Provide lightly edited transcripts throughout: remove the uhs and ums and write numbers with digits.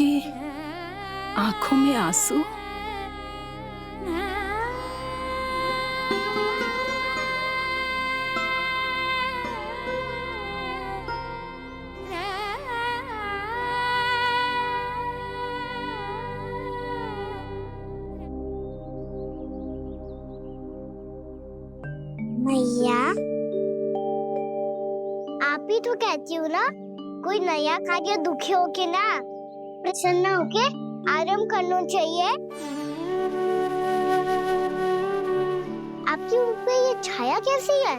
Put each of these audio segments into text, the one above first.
आपकी आंखों में आंसू? भैया, आप ही तो कहती हो ना, कोई नया खा के दुखी होके ना, प्रसन्न होके आराम करना चाहिए। आपकी मुंह पे ये छाया कैसी है?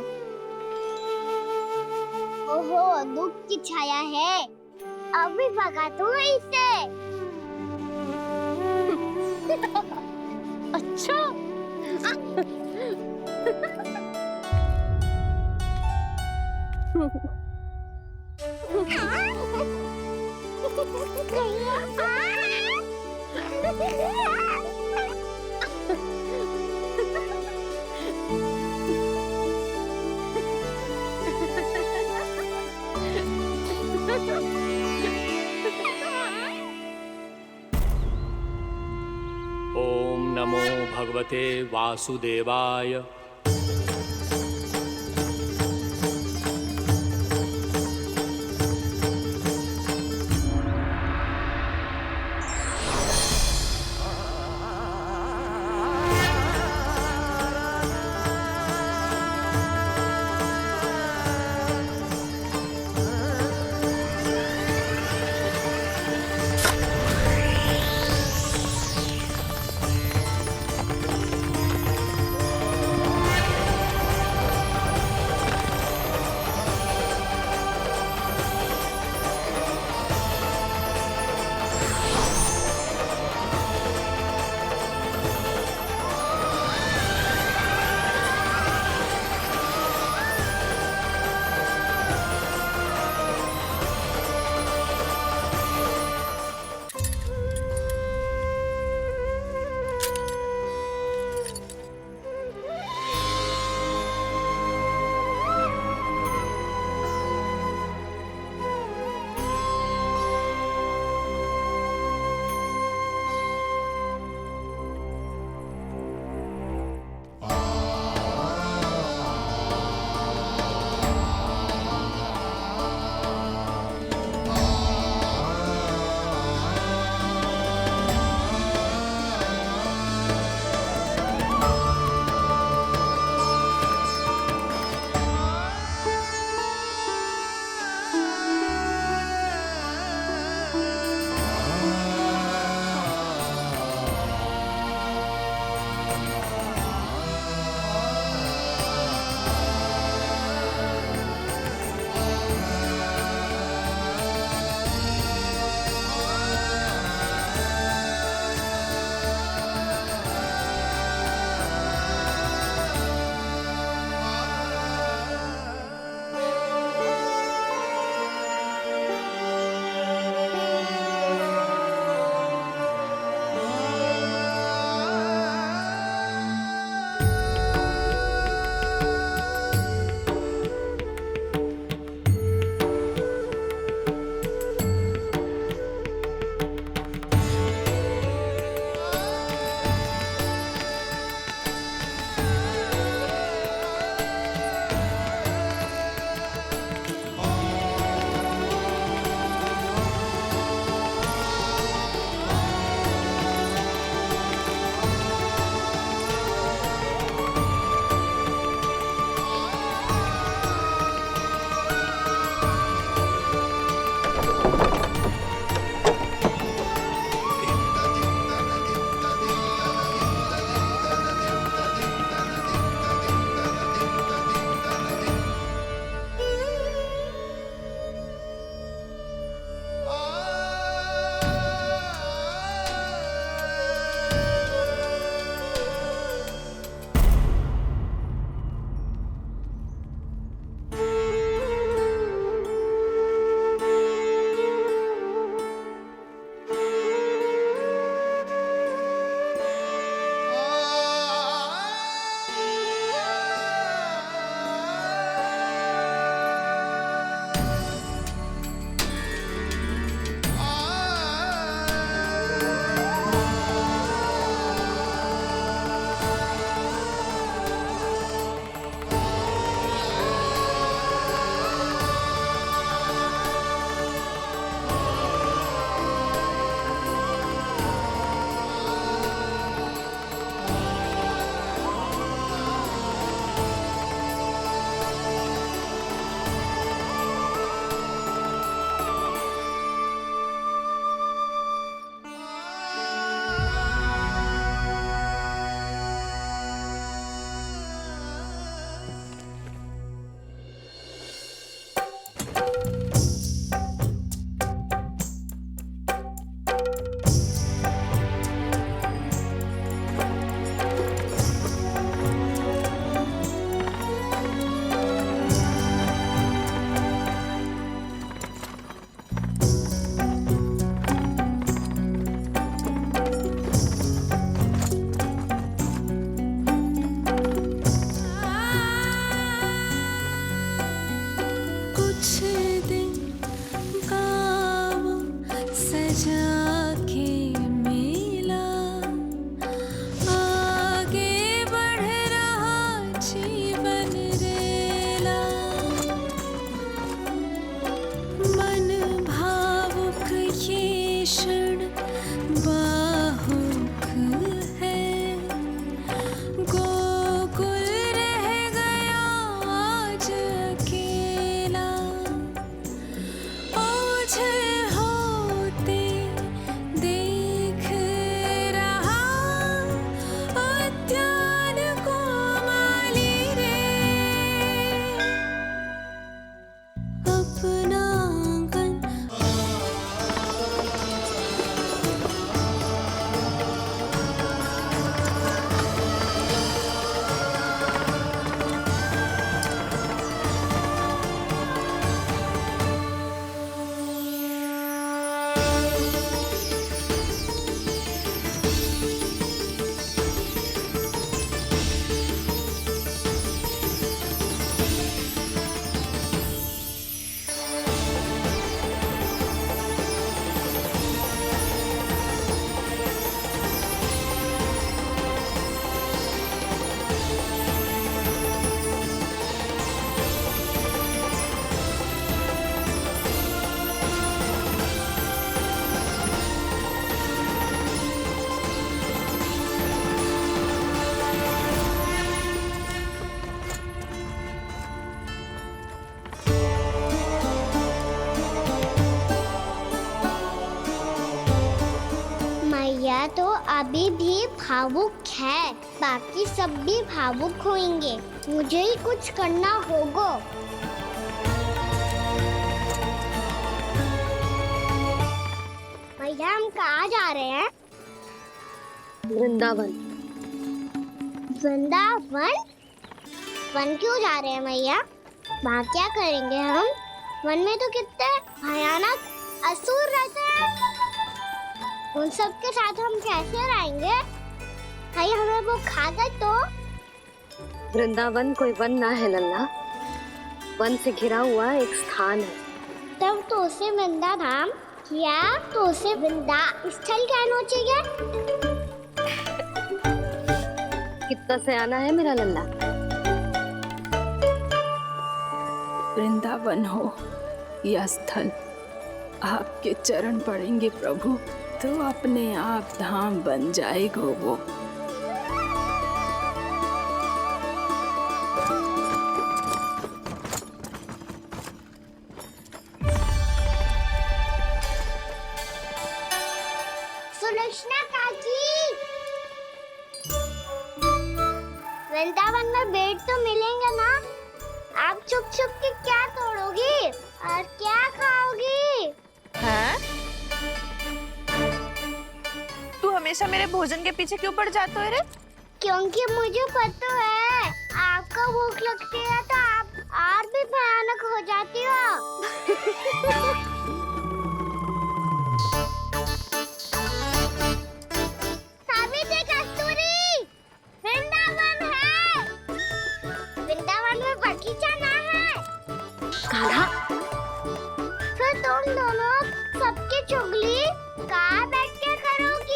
ओहो, दुख की छाया है। अभी भगा दो इसे। अच्छा। ओम नमो भगवते वासुदेवाय। मैया तो अभी भी भावुक है, बाकी सब भी भावुक होंगे। मुझे ही कुछ करना होगा। भैया हम कहाँ जा रहे हैं? वृंदावन। वृंदावन? वन क्यों जा रहे हैं मैया? वहाँ क्या करेंगे हम? वन में तो कितने भयानक असुर रहते हैं। उन सब के साथ हम कैसे रहेंगे? कहीं हमें वो खा गए तो? वृंदावन कोई वन ना है लल्ला, वन से घिरा हुआ एक स्थान है। तब तो उसे वृंदा धाम या तो उसे वृंदा स्थल कहना चाहिए। कितना सयाना है मेरा लल्ला। वृंदावन हो या स्थल, आपके चरण पड़ेंगे प्रभु तो अपने आप धाम बन जाएगा वो। सुलक्षणा काकी, वृंदावन में बेट तो मिलेंगे ना? आप छुप छुप के क्या तोड़ोगी और क्या खाओगी? हाँ? तू हमेशा मेरे भोजन के पीछे क्यों पड़ जाता है रे? क्योंकि मुझे पता है आपको भूख लगती है तो आप और भी भयानक हो जाती हो। सावित्री, कस्तूरी, वृंदावन है। वृंदावन में बगीचा ना है। कान्हा, फिर तुम दोनों सबकी चुगली कहाँ बैठ के करोगी?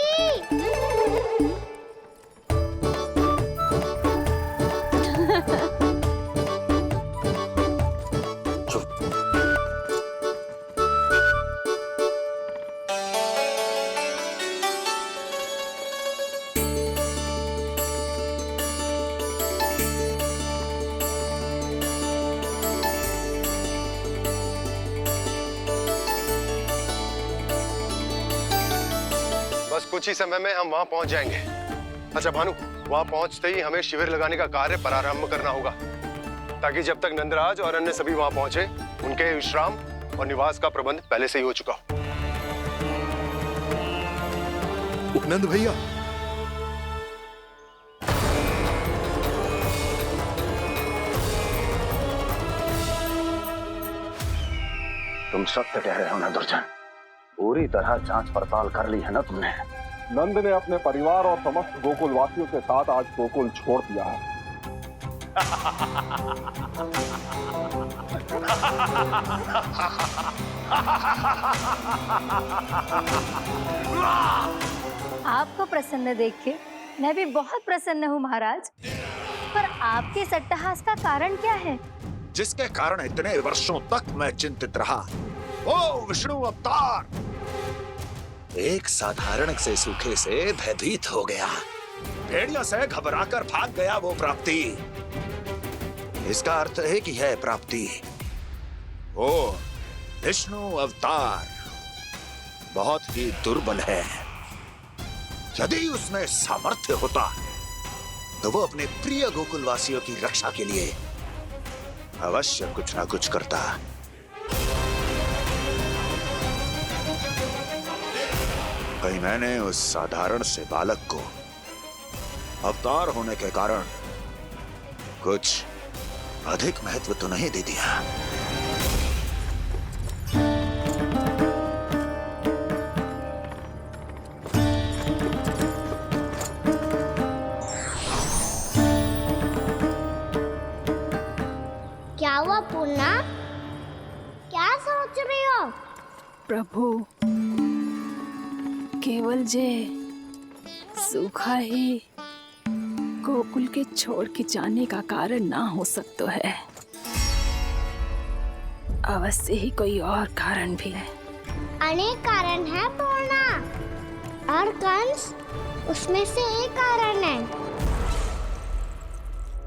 बस कुछ ही समय में हम वहां पहुंच जाएंगे। अच्छा भानु, वहां पहुंचते ही हमें शिविर लगाने का कार्य प्रारंभ करना होगा, ताकि जब तक नंदराज और अन्य सभी वहां पहुंचे उनके विश्राम और निवास का प्रबंध पहले से ही हो चुका हो। उपनंद भैया, तुम सत्य कह रहे हो ना दुर्जन? पूरी तरह जांच पड़ताल कर ली है ना तुमने? नंद ने अपने परिवार और समस्त गोकुल वासियों के साथ आज गोकुल छोड़ दिया है। आपको प्रसन्न देख के मैं भी बहुत प्रसन्न हूँ महाराज। पर आपके इस अट्टहास का कारण क्या है? जिसके कारण इतने वर्षों तक मैं चिंतित रहा, ओ विष्णु अवतार। एक साधारण से सूखे से भयभीत हो गया, भेड़ियों से घबराकर भाग गया वो प्राप्ति। इसका अर्थ है कि है प्राप्ति ओ विष्णु अवतार बहुत ही दुर्बल है। यदि उसमें सामर्थ्य होता तो वो अपने प्रिय गोकुलवासियों की रक्षा के लिए अवश्य कुछ ना कुछ करता। कहीं मैंने उस साधारण से बालक को अवतार होने के कारण कुछ अधिक महत्व तो नहीं दे दिया। क्या हुआ पूर्णा? क्या सोच रही हो? प्रभु, केवल जे सूखा ही गोकुल के छोड़ के जाने का कारण ना हो सकता है, अवश्य ही कोई और कारण भी है। अनेक कारण है पूर्णा, और कंस उसमें से एक कारण है।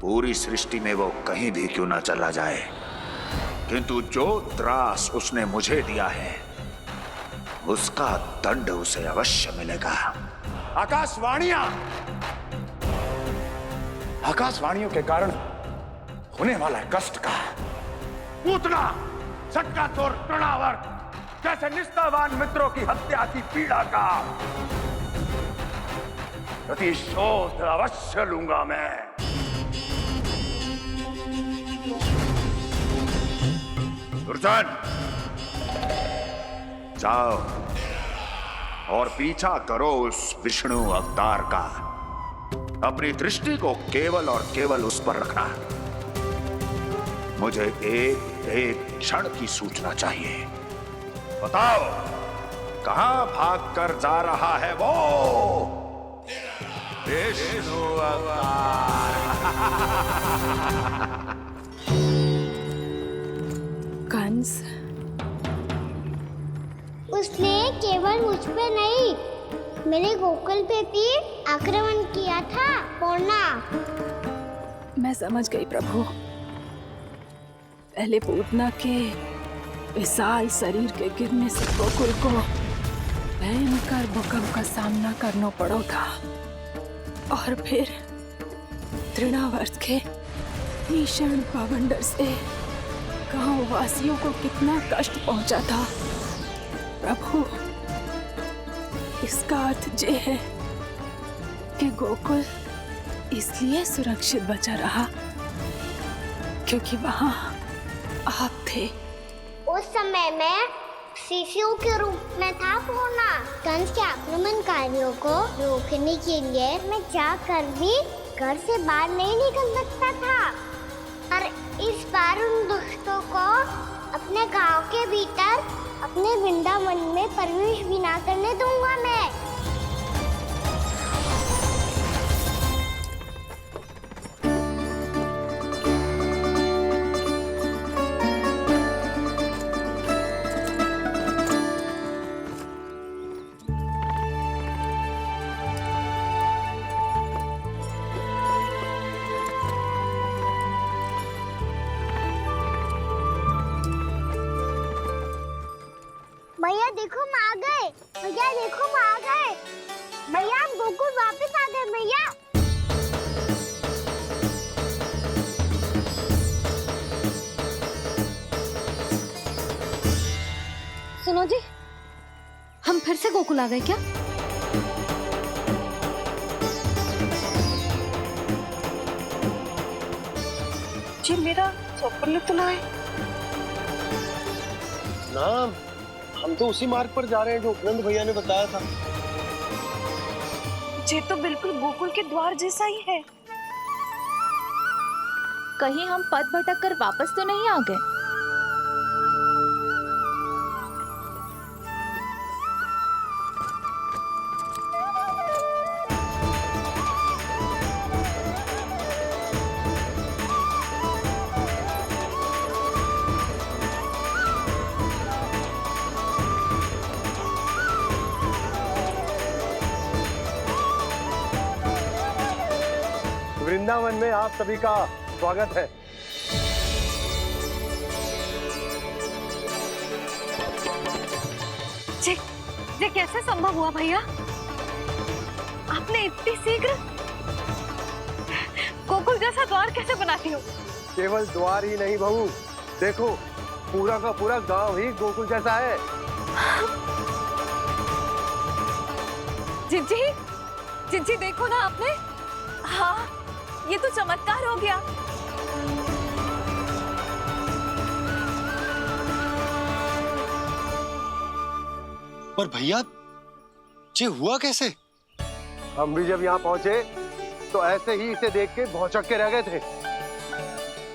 पूरी सृष्टि में वो कहीं भी क्यों ना चला जाए, किंतु जो त्रास उसने मुझे दिया है उसका दंड उसे अवश्य मिलेगा। आकाशवाणियों के कारण होने वाला कष्ट का पूतना सटका चोर तृणावर्त जैसे निष्ठावान मित्रों की हत्या की पीड़ा का प्रतिशोध अवश्य लूंगा मैं। दुर्जन, जाओ और पीछा करो उस विष्णु अवतार का। अपनी दृष्टि को केवल और केवल उस पर रखना। मुझे एक एक क्षण की सूचना चाहिए। बताओ, कहां भागकर जा रहा है वो विष्णु अवतार? कंस, उसने केवल मुझ पे नहीं, मेरे गोकुल पे भी आक्रमण किया था पूर्णा। मैं समझ गई प्रभु। पहले पूतना के विशाल शरीर के गिरने से गोकुल को भयंकर भूकंप का सामना करना पड़ा था, और फिर तृणावर्त के भीषण पावंडर से गांव वासियों को कितना कष्ट पहुंचा था। प्रभु, इसका अर्थ ये है कि गोकुल इसलिए सुरक्षित बचा रहा क्योंकि वहां आप थे। उस समय मैं शिशु के रूप में था पूर्णा। कंस के आक्रमणकारियों को रोकने के लिए मैं जाकर भी घर से बाहर नहीं निकल सकता था, और इस बार उन दुष्टों को अपने गांव के भीतर अपने वृंदावन में प्रवेश भी ना करने दूंगा मैं। भैया देखो हम आ गए, भैया देखो हम आ गए, भैया हम गोकुल वापस आ गए भैया। सुनो जी, हम फिर से गोकुल आ गए क्या? जी मेरा स्वप्न तो ना है। ना, हम तो उसी मार्ग पर जा रहे हैं जो उपनंद भैया ने बताया था। ये तो बिल्कुल गोकुल के द्वार जैसा ही है। कहीं हम पथ भटक कर वापस तो नहीं आ गए? वृंदावन में आप सभी का स्वागत है। ये कैसे संभव हुआ भैया? आपने इतनी शीघ्र गोकुल जैसा द्वार कैसे बनाती हो? केवल द्वार ही नहीं बहू, देखो पूरा का पूरा गांव ही गोकुल जैसा है। जिज्जी, जिज्जी देखो ना आपने। हाँ, ये तो चमत्कार हो गया। पर भैया, ये हुआ कैसे? हम भी जब यहाँ पहुंचे तो ऐसे ही इसे देख के भौचक के रह गए थे,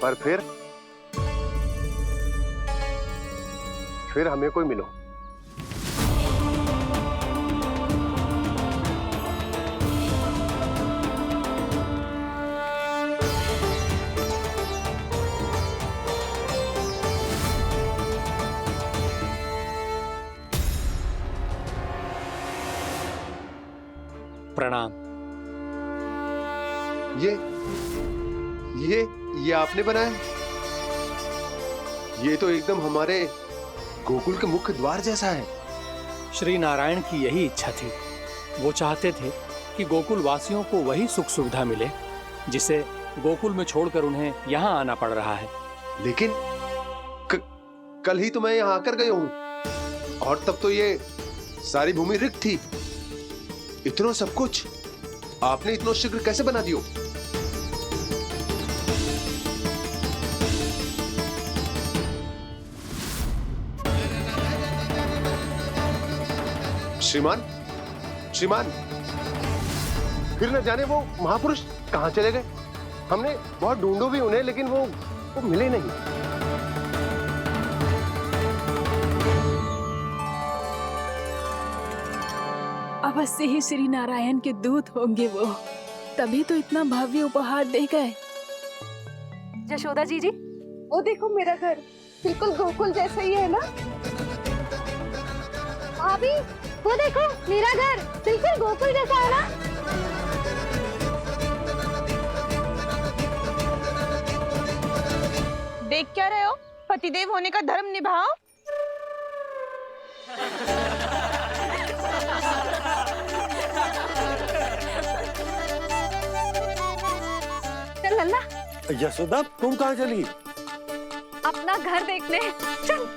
पर फिर हमें कोई मिलो। प्रणाम। ये आपने बनाया? ये तो एकदम हमारे गोकुल के मुख्य द्वार जैसा है। श्री नारायण की यही इच्छा थी। वो चाहते थे कि गोकुल वासियों को वही सुख सुविधा मिले जिसे गोकुल में छोड़कर उन्हें यहाँ आना पड़ रहा है। लेकिन कल ही तो मैं यहाँ आकर गया हूँ और तब तो ये सारी भूमि रिक्त थी। इतना सब कुछ आपने इतना शीघ्र कैसे बना दियो? श्रीमान, श्रीमान, फिर न जाने वो महापुरुष कहाँ चले गए। हमने बहुत ढूंढो भी उन्हें, लेकिन वो मिले नहीं। अवश्य ही श्री नारायण के दूत होंगे वो, तभी तो इतना भव्य उपहार दे गए। यशोदा जी जी, वो देखो मेरा घर बिल्कुल गोकुल जैसा ही है ना। भाभी, वो देखो मेरा घर बिल्कुल गोकुल जैसा है ना। देख क्या रहे हो? पतिदेव होने का धर्म निभाओ। चल लल्ला। यशोदा, तुम कहाँ चली? अपना घर देखने चल।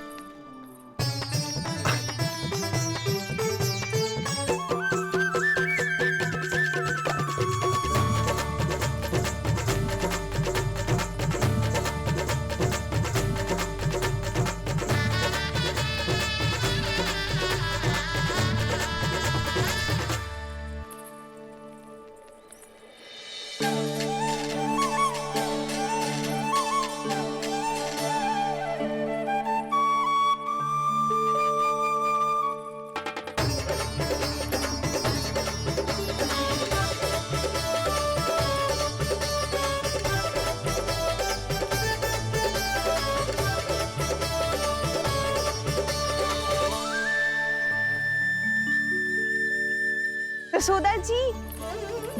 यशोदा जी,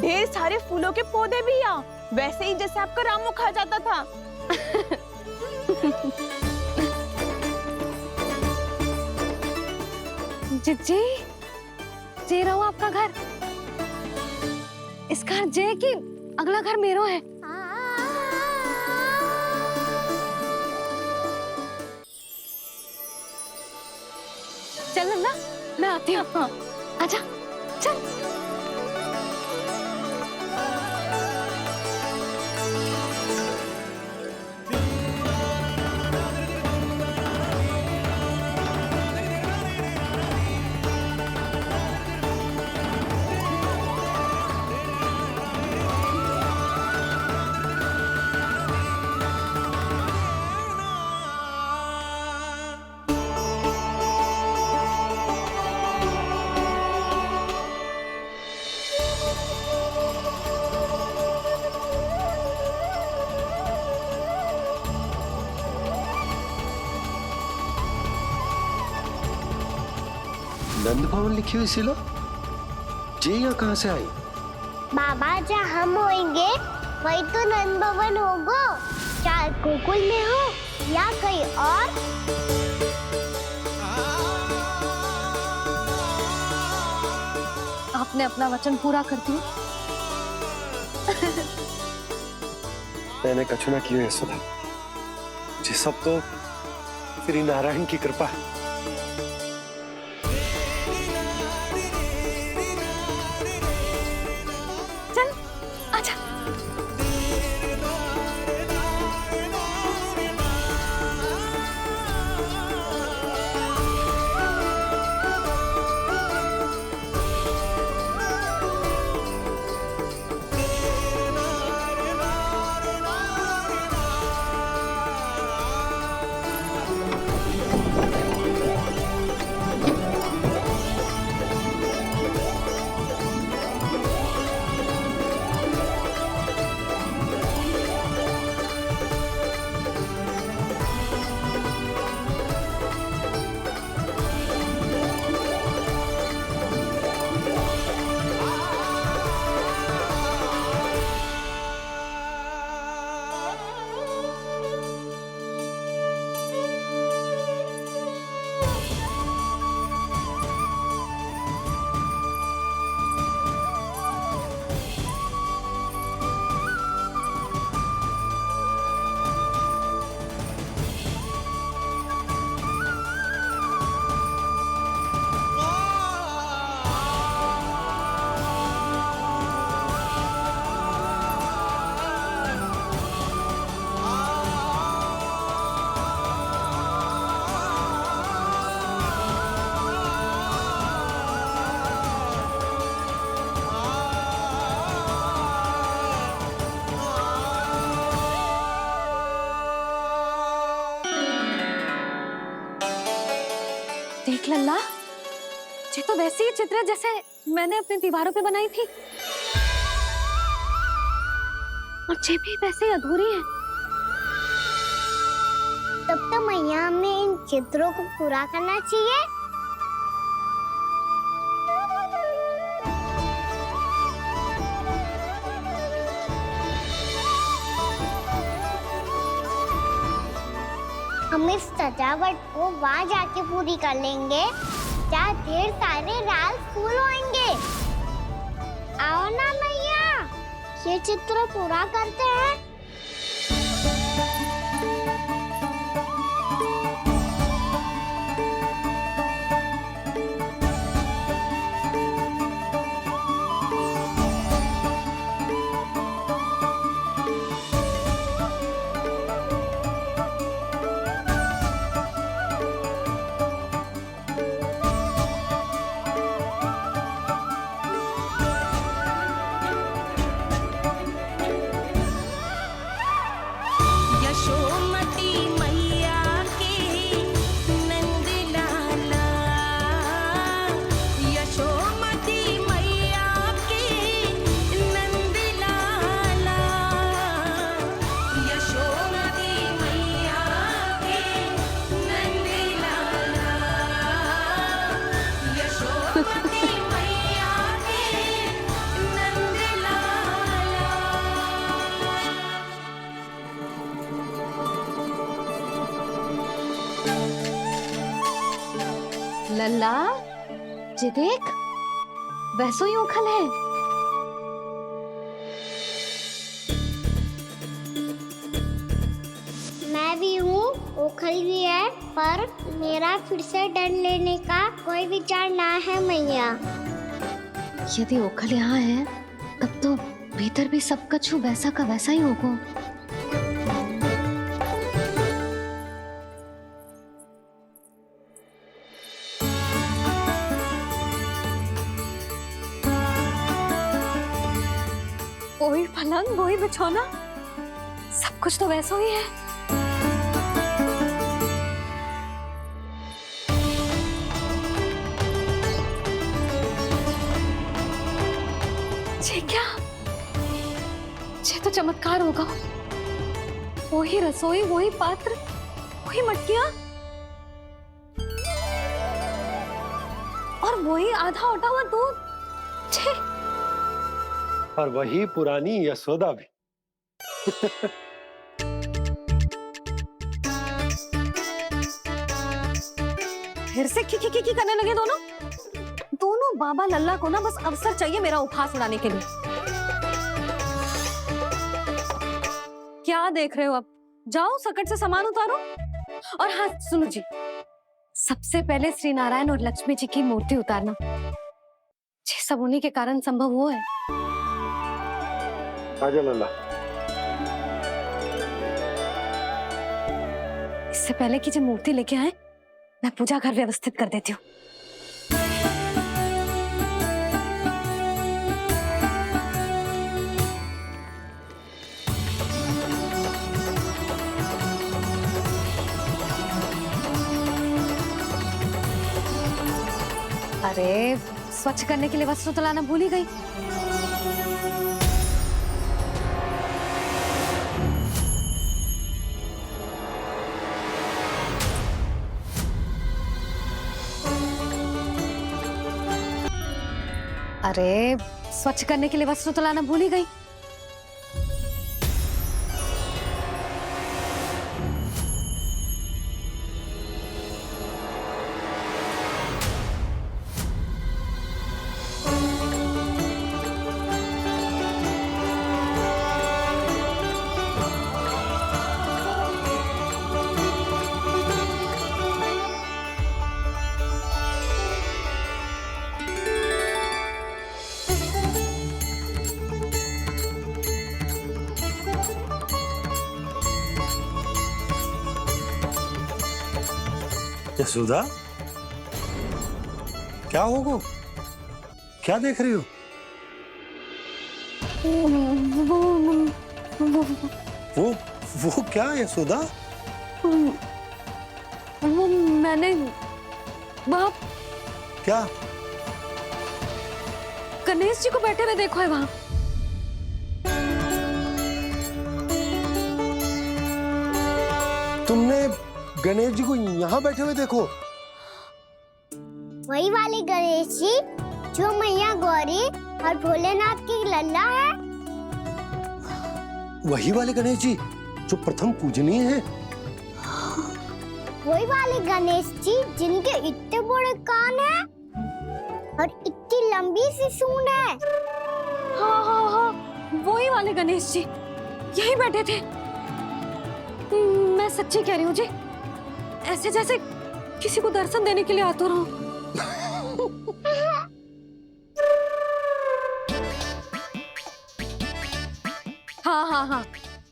ढेर सारे फूलों के पौधे भी यहाँ, वैसे ही जैसे आपका रामू खा जाता था। जी जे रहो आपका घर। इस घर जे की अगला घर मेरो है। चल ना, मैं आती हूँ। हाँ, आजा चल। नंद भवन लिखी हुई सिलो जी यहाँ कहाँ से आई? बाबा, जहाँ हम होंगे वही तो नंद भवन होगा, चाहे गोकुल में हो या कहीं और। आपने अपना वचन पूरा कर दिया। मैंने कछु ना किया यशोदा जी, सब तो श्री नारायण की कृपा है। देख लल्ला, ये तो वैसी ही चित्र है जैसे मैंने अपनी दीवारों पे बनाई थी, और ये भी वैसे ही अधूरी है। तब तो मैया हमें इन चित्रों को पूरा करना चाहिए। हम इस सजावट को वहाँ जाके पूरी कर लेंगे जहाँ ढेर सारे लाल फूल होंगे। आओ ना मैया, ये चित्र पूरा करते हैं। लल्ला, ये देख, वैसो ही उखल है। मैं भी हूँ, ओखल भी है, पर मेरा फिर से डर लेने का कोई विचार ना है मैया। यदि ओखल यहाँ है, तब तो भीतर भी सब कुछ वैसा का वैसा ही होगा। वही पलंग, वही बिछौना, सब कुछ तो वैसा ही है। ये क्या? ये तो चमत्कार होगा। वही रसोई, वही पात्र, वही मटकियां, और वही आधा उटा हुआ दूध। छे! और वही पुरानी यशोदा भी। फिर से की करने लगे दोनों बाबा लल्ला को ना बस अवसर चाहिए मेरा उपहास उड़ाने के लिए। क्या देख रहे हो? अब जाओ, सकट से सामान उतारो। और हाँ सुनो जी, सबसे पहले श्री नारायण और लक्ष्मी जी की मूर्ति उतारना। ये सब उन्हीं के कारण संभव हुआ है। आजा लल्ला। इससे पहले कि जो मूर्ति लेके आए, मैं पूजा घर व्यवस्थित कर देती हूँ। अरे, स्वच्छ करने के लिए वस्त्र तो लाना भूल ही गई। अरे, स्वच्छ करने के लिए वस्त्र तो लाना भूल ही गई। यशोदा, क्या होगा? क्या देख रही हो? वो क्या यशोदा? वो बाप, क्या? गणेश जी को बैठे हुए देखो है वहां। तुमने गणेश जी को यहाँ बैठे हुए देखो? वही वाले गणेश जी जो मैया गौरी और भोलेनाथ की लल्ला है। वही वाले गणेश जी जो प्रथम पूजनीय हैं? वही वाले गणेश जी जिनके इतने बड़े कान हैं और इतनी लंबी सी सूंड है। हाँ हाँ हाँ, वही वाले गणेश जी यही बैठे थे। मैं सच्ची कह रही हूँ जी, ऐसे जैसे किसी को दर्शन देने के लिए आतुर हूँ। हाँ हाँ हाँ,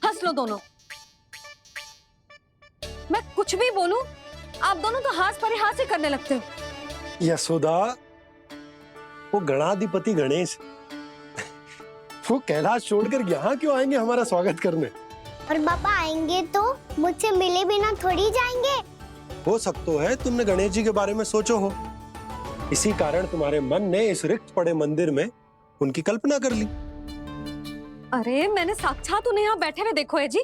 हंस लो दोनों। मैं कुछ भी बोलूं, आप दोनों तो हाथ परिहास ही करने लगते हो। यशोदा, वो गणाधिपति गणेश वो कैलाश छोड़कर यहाँ क्यों आएंगे हमारा स्वागत करने? और पापा आएंगे तो मुझसे मिले बिना थोड़ी जाएंगे। हो सकता है तुमने गणेश जी के बारे में सोचो हो, इसी कारण तुम्हारे मन ने इस रिक्त पड़े मंदिर में उनकी कल्पना कर ली। अरे मैंने साक्षात उन्हें यहाँ बैठे हुए देखो है जी,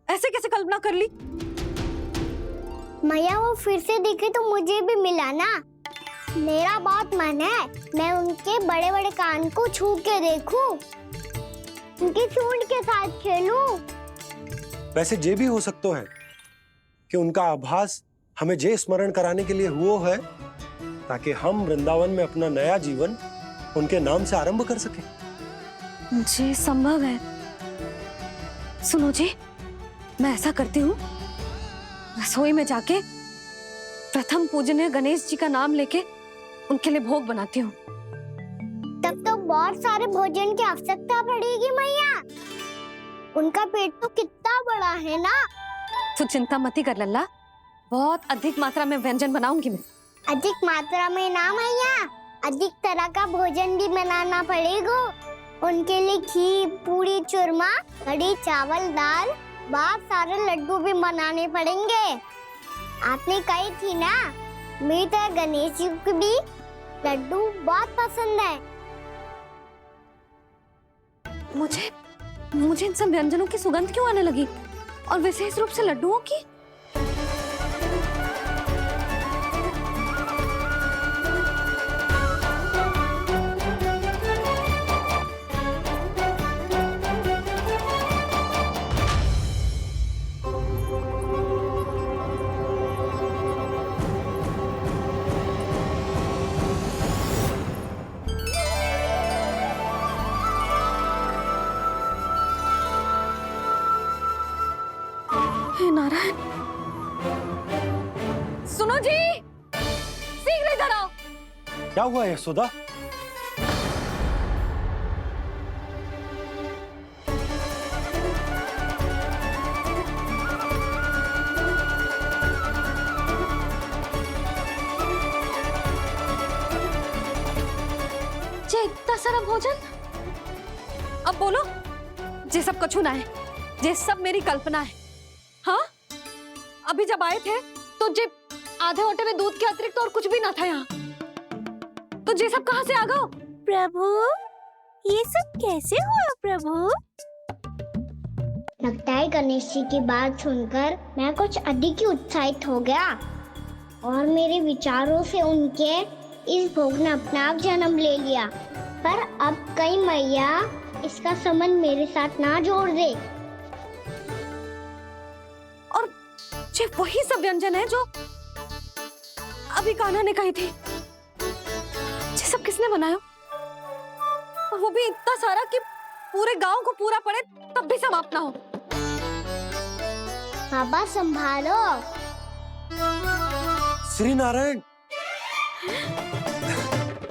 ऐसे कैसे कल्पना कर ली? मैया वो फिर से दिखे तो मुझे भी मिला ना। मेरा बहुत मन है मैं उनके बड़े बड़े कान को छू के देखूं, उनकी सूंड के साथ खेलूं। वैसे ये भी हो सकता है कि उनका आभास हमें ये स्मरण कराने के लिए हुआ है ताकि हम वृंदावन में अपना नया जीवन उनके नाम से आरंभ कर सके। जी संभव है। सुनो जी, मैं ऐसा करती हूँ, रसोई में जाके प्रथम पूजनीय गणेश जी का नाम लेके उनके लिए भोग बनाती हूँ। तब तो बहुत सारे भोजन की आवश्यकता पड़ेगी मैया। उनका पेट तो कितना बड़ा है ना। तू चिंता मत कर लल्ला, बहुत अधिक मात्रा में व्यंजन बनाऊंगी मैं। अधिक मात्रा में ना मैया, अधिक तरह का भोजन भी बनाना पड़ेगा। उनके लिए खीर, पूरी, चूरमा, कढ़ी, चावल, दाल, बहुत सारे लड्डू भी बनाने पड़ेंगे। आपने कही थी ना, मेरी तरह गणेश जी को भी लड्डू बहुत पसंद है। मुझे इन सब व्यंजनों की सुगंध क्यों आने लगी, और विशेष रूप से लड्डुओं की? हे नारायण, सुनो जी, शीघ्र इधर आओ। क्या हुआ यशोदा? जे इतना सारा भोजन, अब बोलो, जे सब कछु ना है, जे सब मेरी कल्पना है। हाँ, अभी जब आए थे तो जे आधे ओटे में दूध के अतिरिक्त और कुछ भी ना था यहाँ, तो जे सब कहाँ से आ गए? प्रभु, ये सब कैसे हुआ प्रभु? लगता है गणेश जी की बात सुनकर मैं कुछ अधिक ही उत्साहित हो गया और मेरे विचारों से उनके इस भोग ने अपना आप जन्म ले लिया। पर अब कहीं मैया इसका संबंध मेरे साथ ना जोड़ दे। और ये वही सब व्यंजन है जो अभी कान्हा ने कही थी। ये सब किसने बनाया? और वो भी इतना सारा कि पूरे गांव को पूरा पड़े तब भी समाप्त ना हो। बाबा संभालो। श्री नारायण,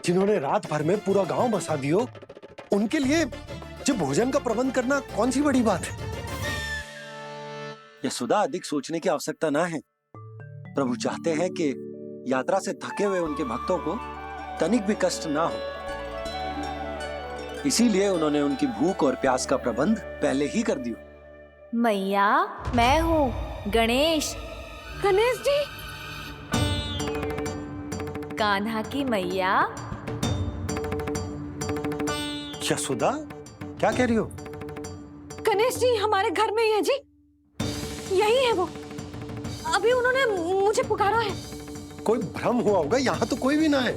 जिन्होंने रात भर में पूरा गांव बसा दियो, उनके लिए जो भोजन का प्रबंध करना कौन सी बड़ी बात है? यशोदा, अधिक सोचने की आवश्यकता ना है। प्रभु चाहते हैं कि यात्रा से थके हुए उनके भक्तों को तनिक भी कष्ट ना हो, इसीलिए उन्होंने उनकी भूख और प्यास का प्रबंध पहले ही कर दिया। मैया, मैं हूँ गणेश। गणेश जी, कान्हा की मैया। यशोदा, क्या कह रही हो? गणेश जी हमारे घर में ही है जी, यही है वो। अभी उन्होंने मुझे पुकारा है। कोई भ्रम हुआ होगा, यहाँ तो कोई भी ना है।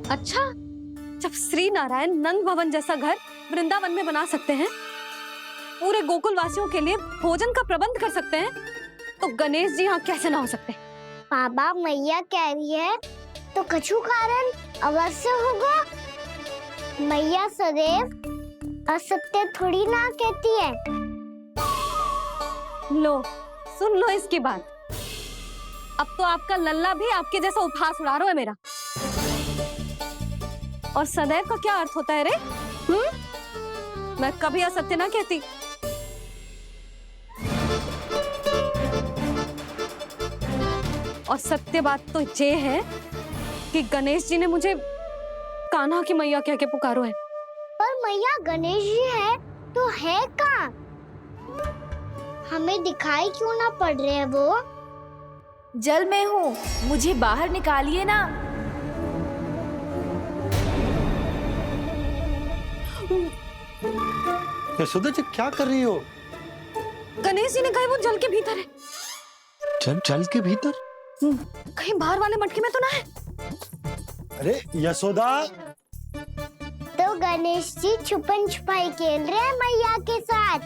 अच्छा, जब श्री नारायण नंद भवन जैसा घर वृंदावन में बना सकते हैं, पूरे गोकुल वासियों के लिए भोजन का प्रबंध कर सकते हैं, तो गणेश जी यहाँ कैसे ना हो सकते? बाबा मैया कह रही है तो कछु कारण अवश्य होगा। मैया सदैव असत्य थोड़ी ना कहती है। लो, सुन लो इसकी बात। अब तो आपका लल्ला भी आपके जैसा उपहास उड़ा रहा है मेरा। और सदैव का क्या अर्थ होता है रे? मैं कभी असत्य ना कहती। और सत्य बात तो ये है कि गणेश जी ने मुझे कान्हा की मैया कह के पुकारो है। पर मैया गणेश जी है तो है कहाँ? हमें दिखाई क्यों ना पड़ रहे हैं वो? जल में हूँ, मुझे बाहर निकालिए ना। यशोदा जी क्या कर रही हो? गणेश जी ने कहा वो जल के भीतर है। जल के भीतर? कहीं बाहर वाले मटके में तो ना है? अरे यशोदा! तो गणेश जी छुपन छुपाई खेल रहे हैं मैया के साथ।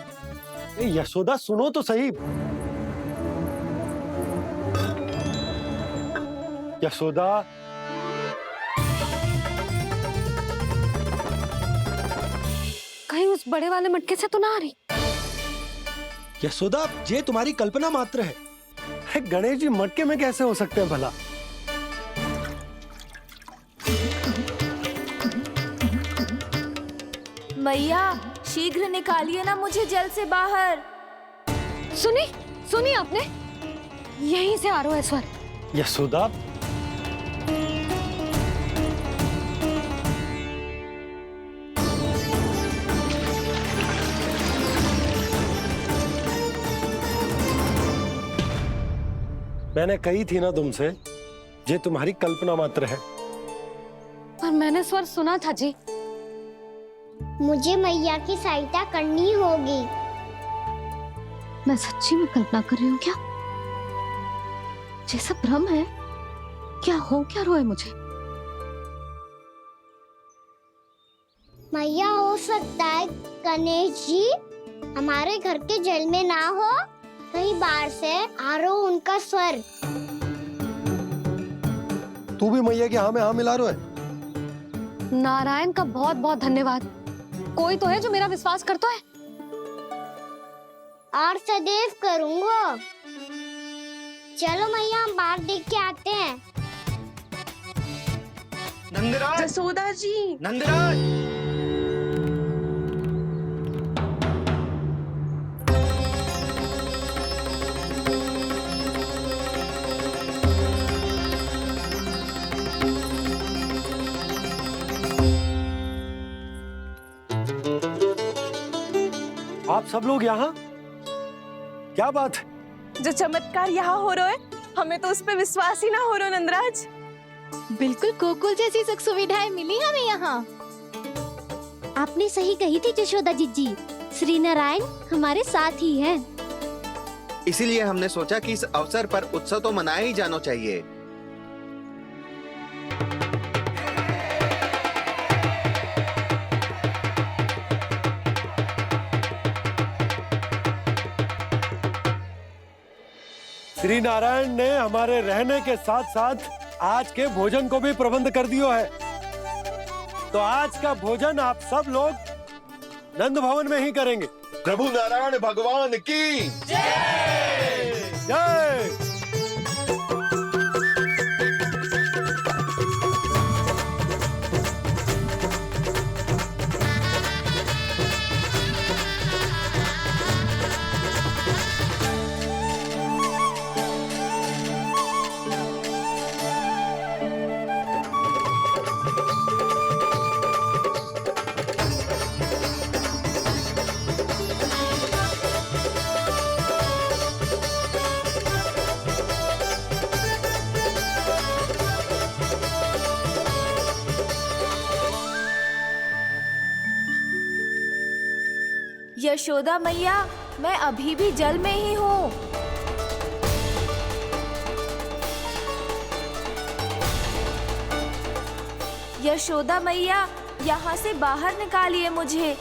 यशोदा सुनो तो सही। यशोदा, कहीं उस बड़े वाले मटके से तो ना आ रही? यशोदा, ये तुम्हारी कल्पना मात्र है। गणेश जी मटके में कैसे हो सकते हैं भला? मैया शीघ्र निकालिए ना मुझे जल से बाहर। सुनी आपने? यहीं से आ रहा है स्वर। यशोदा, मैंने कही थी ना तुमसे, ये तुम्हारी कल्पना मात्र है। पर मैंने स्वर सुना था जी। मुझे मैया की सहायता करनी होगी। मैं सच्ची में कल्पना कर रही हूँ क्या? ये सब भ्रम है क्या? हो क्या रहा है मुझे? मैया हो सकता है गणेश जी हमारे घर के जल में ना हो, कहीं बाहर से आ रहा हो उनका स्वर। तू भी मैया के हाँ में हाँ मिला रहा है। नारायण का बहुत बहुत धन्यवाद। कोई तो है जो मेरा विश्वास करता है। और सदैव करूंगा। चलो मैया हम बाहर देख के आते हैं। नंदराज! जसोदा जी! नंदराज! आप सब लोग यहाँ? क्या बात है? जो चमत्कार यहाँ हो रहा है, हमें तो उस पे विश्वास ही ना हो रहा नंदराज। बिल्कुल गोकुल जैसी सुख सुविधाएं मिली हमें यहाँ। आपने सही कही थी जशोदा जीजी, श्री नारायण हमारे साथ ही हैं। इसीलिए हमने सोचा कि इस अवसर पर उत्सव तो मनाया ही जाना चाहिए। श्री नारायण ने हमारे रहने के साथ साथ आज के भोजन को भी प्रबंध कर दिया है। तो आज का भोजन आप सब लोग नंद भवन में ही करेंगे। प्रभु नारायण भगवान की जय! जय! यशोदा मैया, मैं अभी भी जल में ही हूँ। यशोदा मैया, यहाँ से बाहर निकालिए मुझे।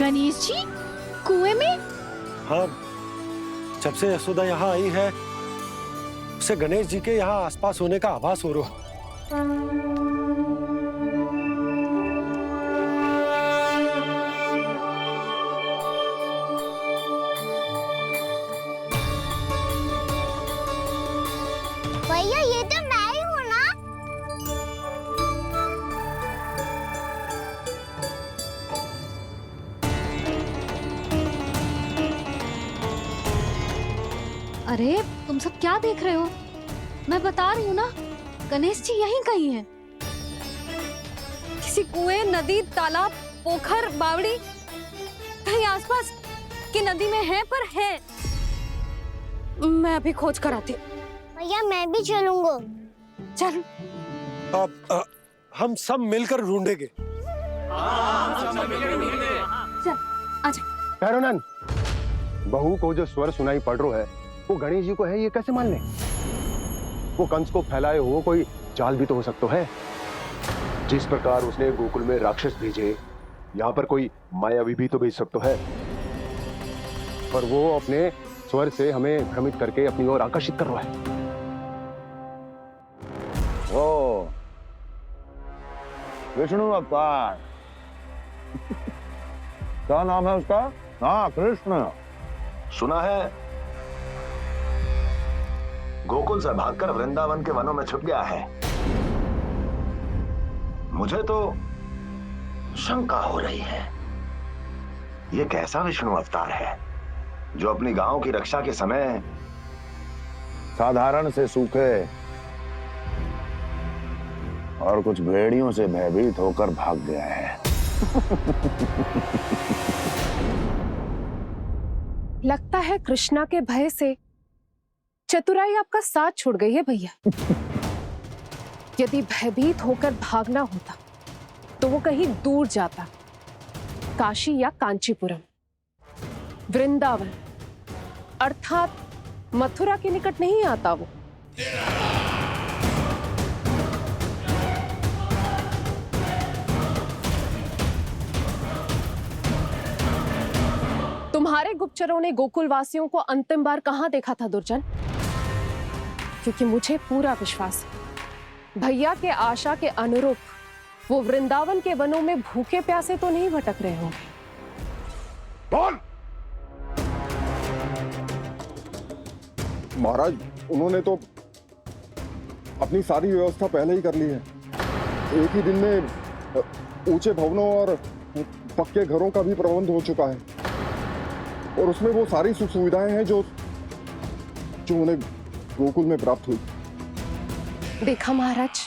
गणेश जी कुएं में? हाँ, जब से यशोदा यहाँ आई है उसे गणेश जी के यहाँ आसपास होने का आभास हो रहा। भैया ये तो मैं ही हूँ ना? अरे तुम सब क्या देख रहे हो? मैं बता रही हूँ ना, गणेश जी यहीं कहीं हैं। किसी कुएं, नदी, तालाब, पोखर, बावड़ी, कहीं आसपास की नदी में है, पर है। मैं अभी खोज कर आती हूँ। भैया मैं भी चलूंगा। चल। अब हम सब मिलकर ढूंढेंगे। चल, आजा। भैरवनंद, बहू को जो स्वर सुनाई पड़ रहा है वो गणेश जी को है, ये कैसे मान ले? वो कंस को फैलाए हुए कोई जाल भी तो हो सकता है। जिस प्रकार उसने गोकुल में राक्षस भेजे, यहाँ पर कोई मायावी भी तो भेज सकता है। पर वो अपने स्वर से हमें भ्रमित करके अपनी ओर आकर्षित कर रहा है। ओ, विष्णु अवतार। क्या नाम है उसका? हाँ, कृष्ण। सुना है गोकुल से भागकर वृंदावन के वनों में छुप गया है। मुझे तो शंका हो रही है, ये कैसा विष्णु अवतार है जो अपनी गांव की रक्षा के समय साधारण से सूखे और कुछ भेड़ियों से भयभीत होकर भाग गया है। लगता है कृष्णा के भय से चतुराई आपका साथ छोड़ गई है भैया। यदि भयभीत होकर भागना होता तो वो कहीं दूर जाता, काशी या कांचीपुरम, वृंदावन अर्थात मथुरा के निकट नहीं आता वो। तुम्हारे गुप्तचरों ने गोकुल वासियों को अंतिम बार कहां देखा था दुर्जन? क्योंकि मुझे पूरा विश्वास है भैया के आशा के अनुरूप वो वृंदावन के वनों में भूखे प्यासे तो नहीं भटक रहे होंगे। बोल! महाराज, उन्होंने तो अपनी सारी व्यवस्था पहले ही कर ली है। एक ही दिन में ऊंचे भवनों और पक्के घरों का भी प्रबंध हो चुका है, और उसमें वो सारी सुख सुविधाएं हैं जो उन्हें गोकुल में प्राप्त हुई। देखा महाराज,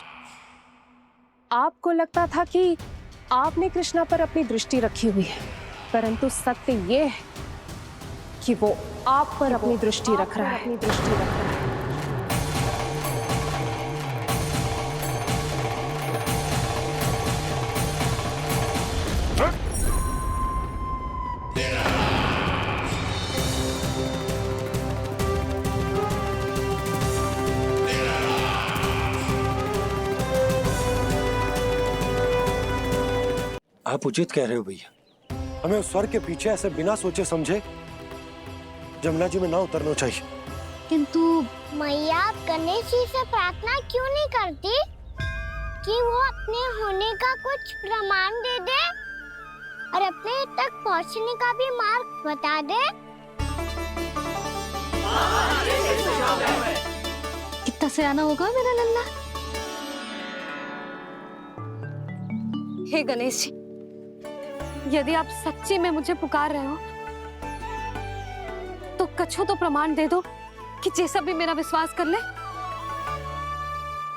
आपको लगता था कि आपने कृष्णा पर अपनी दृष्टि रखी हुई है, परंतु सत्य ये है कि वो आप पर अपनी दृष्टि रख रहा है। आप उचित कह रहे हो भैया, हमें उस स्वर के पीछे ऐसे बिना सोचे समझे जमुना जी में ना उतरना चाहिए। किंतु मैया, आप गणेश जी से प्रार्थना क्यों नहीं करती कि वो अपने होने का कुछ प्रमाण दे दे और अपने तक पहुंचने का भी मार्ग बता दे? कितना सयाना होगा मेरा लल्ला। हे गणेश जी, यदि आप सच्ची में मुझे पुकार रहे हो तो कछु तो प्रमाण दे दो कि जैसा भी मेरा विश्वास कर ले।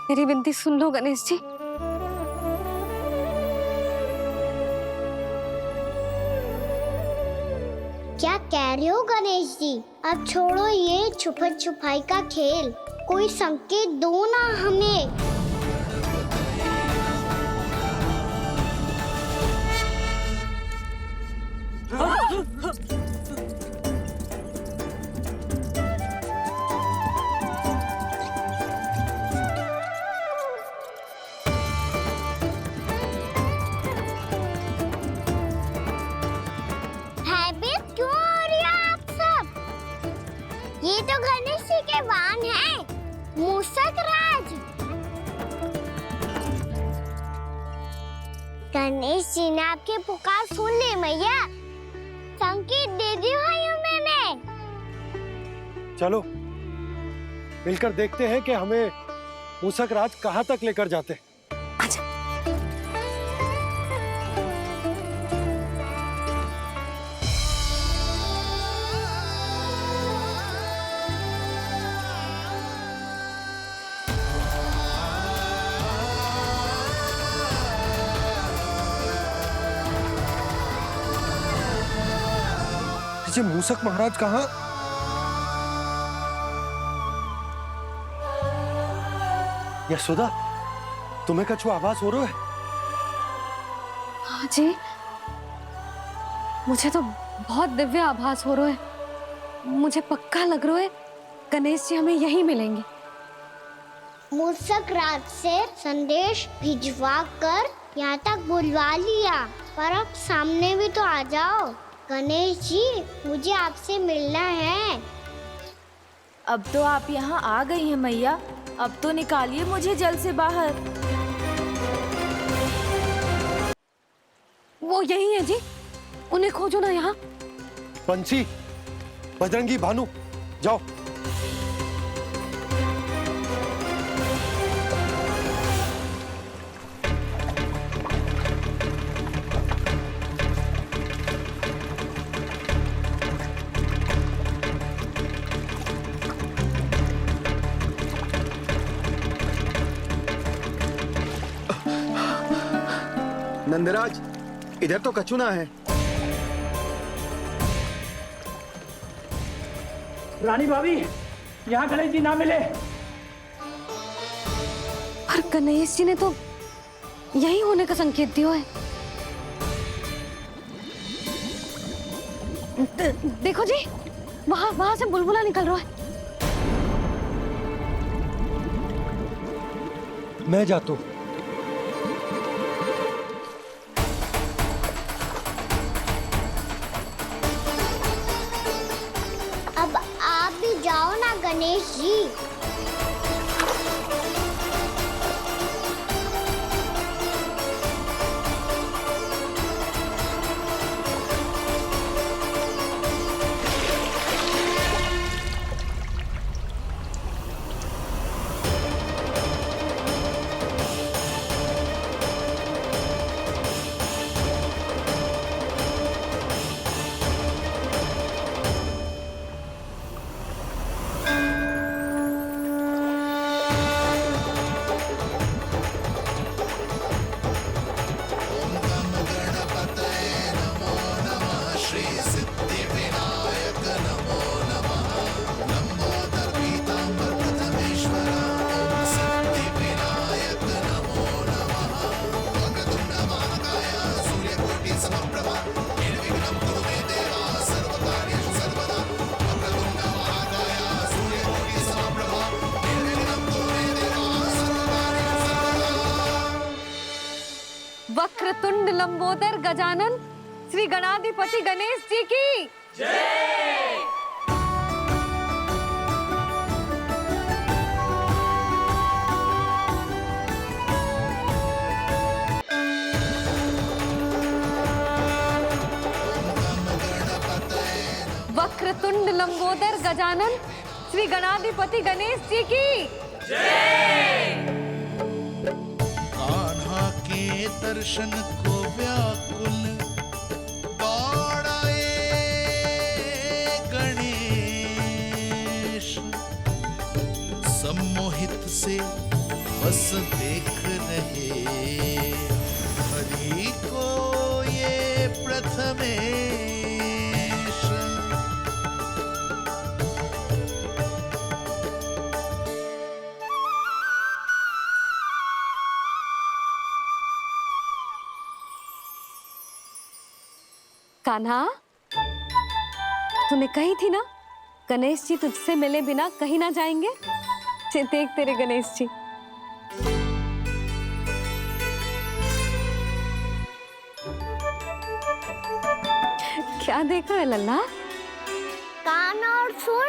मेरी विनती सुन लो गणेश जी। क्या कह रहे हो गणेश जी? अब छोड़ो ये छुपन छुपाई का खेल, कोई संकेत दो ना हमें। भयभीत क्यों हो रही हो आप सब? ये तो गणेश जी के वाहन हैं, मूषक राज। गणेश जी ने आपकी पुकार सुन ली मैया, संकेत दे दी भाइयों मैंने। चलो मिलकर देखते हैं कि हमें मूषक राज कहाँ तक लेकर जाते हैं। ये मूषक महाराज कहाँ? यशोदा, तुम्हें कछु आभास हो रहा है? हाँ जी, मुझे तो बहुत दिव्य आभास हो रहा है। मुझे पक्का लग रहा है गणेश जी हमें यहीं मिलेंगे। मूषक राज से संदेश भिजवा कर यहाँ तक बुलवा लिया, पर अब सामने भी तो आ जाओ। गणेश जी, मुझे आपसे मिलना है। अब तो आप यहाँ आ गई हैं मैया, अब तो निकालिए मुझे जल से बाहर। वो यही है जी, उन्हें खोजो ना यहाँ। बंसी, बजरंगी, भानु, जाओ। नंदराज, इधर तो कछु ना है। रानी भाभी, यहाँ गणेश जी ना मिले। पर गणेश जी ने तो यही होने का संकेत दिया है। देखो जी, वहां से बुलबुला निकल रहा है। मैं जाता हूँ। अब आप भी जाओ ना गणेश जी। वक्रतुंड लंबोदर गजानन श्री गणाधिपति गणेश जी की जय। वक्रतुंड लंबोदर गजानन श्री गणाधिपति गणेश जी की जय। कान्हा के दर्शन को व्याकुल दौड़ाए गणेश, सम्मोहित से बस देख रहे हरि को ये प्रथमेश। कान्हा, तूने कही थी ना गणेश जी तुझसे मिले बिना कहीं ना जाएंगे। देख तेरे गणेश जी। क्या देख रहा है लल्ला? कान और सुन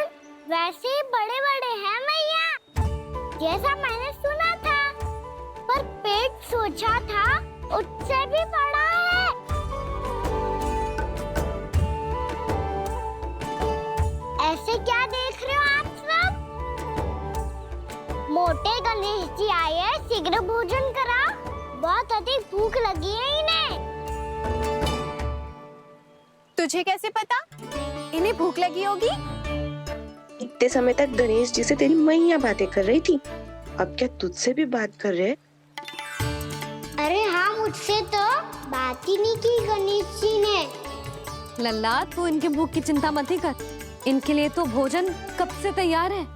वैसे ही बड़े बड़े हैं मैया, जैसा मैंने सुना था, पर पेट सोचा था उससे भी बड़ा है। ऐसे क्या देख रहे हो आप सब? मोटे गणेश जी आए हैं, शीघ्र भोजन करा, बहुत अधिक भूख लगी है इन्हें। तुझे कैसे पता इन्हें भूख लगी होगी? इतने समय तक गणेश जी से तेरी मैया बातें कर रही थी, अब क्या तुझसे भी बात कर रहे? अरे हाँ, मुझसे तो बात ही नहीं की गणेश जी ने। लल्ला, तू इनके भूख की चिंता मत ही कर, इनके लिए तो भोजन कब से तैयार है।